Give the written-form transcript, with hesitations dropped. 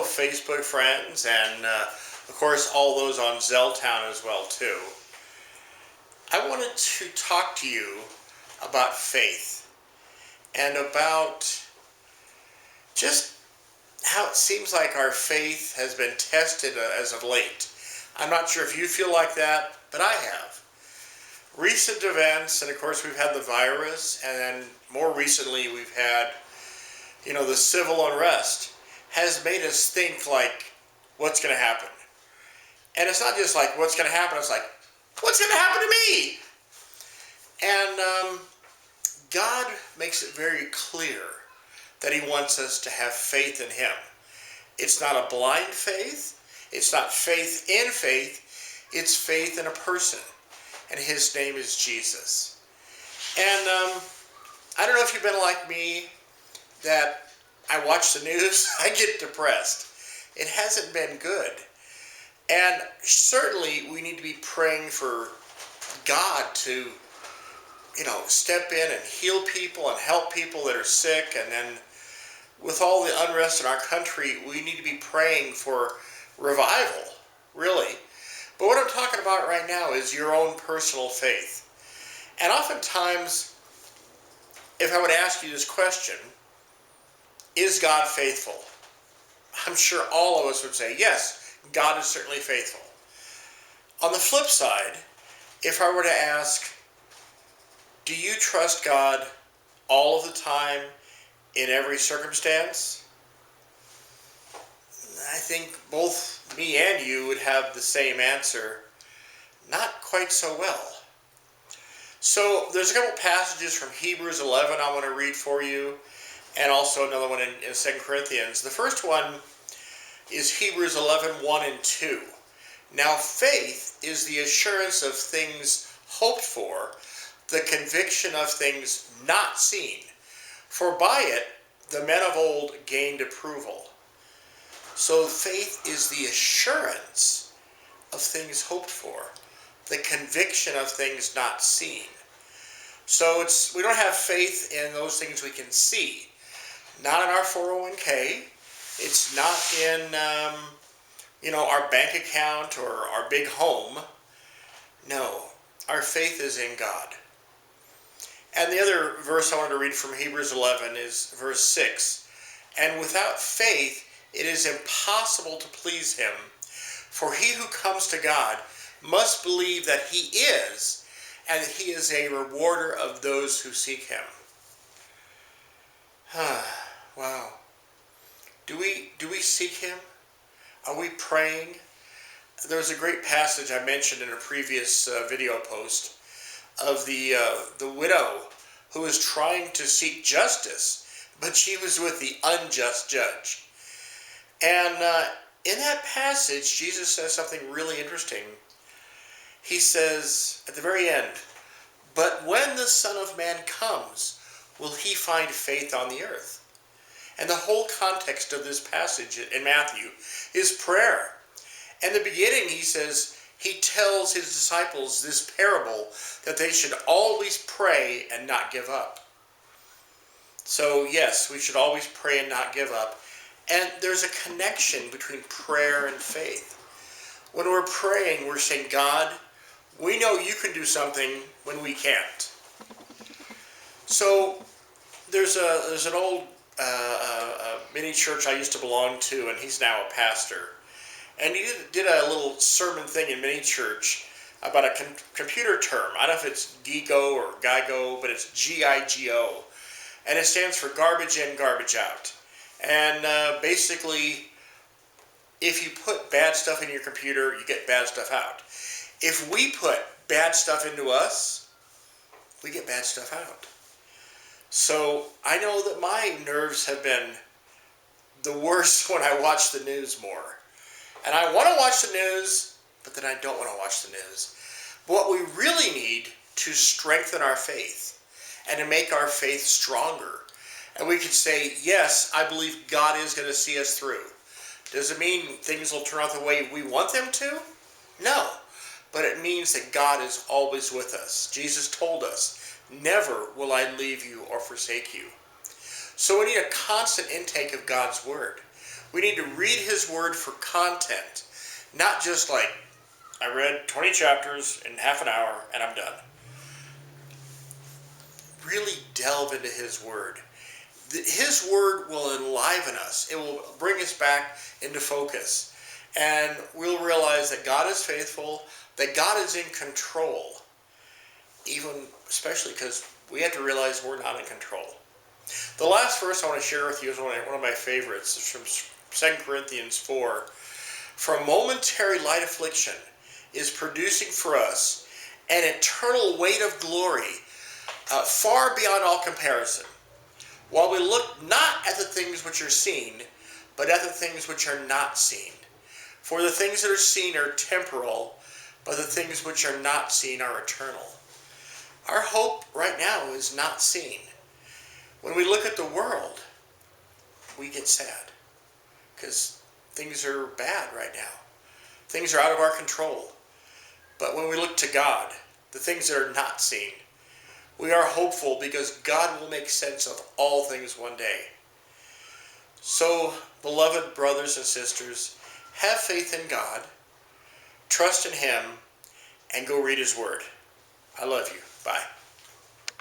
Facebook friends, and of course all those on Zelltown as well too. I wanted to talk to you about faith and about just how it seems like our faith has been tested as of late. I'm not sure if you feel like that, but I have. Recent events, and of course we've had the virus, and then more recently we've had, the civil unrest, has made us think like, what's going to happen? And it's not just like, what's going to happen? It's like, what's going to happen to me? And God makes it very clear that he wants us to have faith in him. It's not a blind faith. It's not faith in faith. It's faith in a person. And his name is Jesus. And I don't know if you've been like me, that I watch the news, I get depressed. It hasn't been good. And certainly we need to be praying for God to, step in and heal people and help people that are sick. And then with all the unrest in our country, we need to be praying for revival, really. But what I'm talking about right now is your own personal faith. And oftentimes, if I would ask you this question, is God faithful? I'm sure all of us would say, yes, God is certainly faithful. On the flip side, if I were to ask, do you trust God all of the time in every circumstance? I think both me and you would have the same answer, not quite so well. So there's a couple passages from Hebrews 11 I want to read for you, and also another one in 2 Corinthians. The first one is Hebrews 11, 1 and 2. Now faith is the assurance of things hoped for, the conviction of things not seen. For by it the men of old gained approval. So faith is the assurance of things hoped for, the conviction of things not seen. So we don't have faith in those things we can see. Not in our 401k. It's not in, our bank account or our big home. No, our faith is in God. And the other verse I want to read from Hebrews 11 is verse 6. And without faith, it is impossible to please him. For he who comes to God must believe that he is, and that he is a rewarder of those who seek him. Wow. Do we seek him? Are we praying? There was a great passage I mentioned in a previous video post of the widow who was trying to seek justice, but she was with the unjust judge. And in that passage, Jesus says something really interesting. He says at the very end, "But when the Son of Man comes, will he find faith on the earth?" And the whole context of this passage in Matthew is prayer. In the beginning, he says, he tells his disciples this parable that they should always pray and not give up. So yes, we should always pray and not give up. And there's a connection between prayer and faith. When we're praying, we're saying, God, we know you can do something when we can't. So there's an old mini church I used to belong to, and he's now a pastor. And he did a little sermon thing in mini church about a computer term. I don't know if it's GIGO or GIGO, but it's GIGO. And it stands for garbage in, garbage out. And basically, if you put bad stuff in your computer, you get bad stuff out. If we put bad stuff into us, we get bad stuff out. So I know that my nerves have been the worst when I watch the news more. And I want to watch the news, but then I don't want to watch the news. But what we really need to strengthen our faith and to make our faith stronger. And we could say, yes, I believe God is going to see us through. Does it mean things will turn out the way we want them to? No. But it means that God is always with us. Jesus told us, never will I leave you or forsake you. So we need a constant intake of God's word. We need to read His Word for content, not just like, I read 20 chapters in half an hour and I'm done. Really delve into His Word. His Word will enliven us. It will bring us back into focus. And we'll realize that God is faithful, that God is in control. Even, especially because we have to realize we're not in control. The last verse I want to share with you is one of my favorites. It's from 2 Corinthians 4. For momentary light affliction is producing for us an eternal weight of glory, far beyond all comparison, while we look not at the things which are seen, but at the things which are not seen. For the things that are seen are temporal, but the things which are not seen are eternal. Our hope right now is not seen. When we look at the world, we get sad because things are bad right now. Things are out of our control. But when we look to God, the things that are not seen, we are hopeful because God will make sense of all things one day. So, beloved brothers and sisters, have faith in God, trust in Him, and go read His Word. I love you. Bye.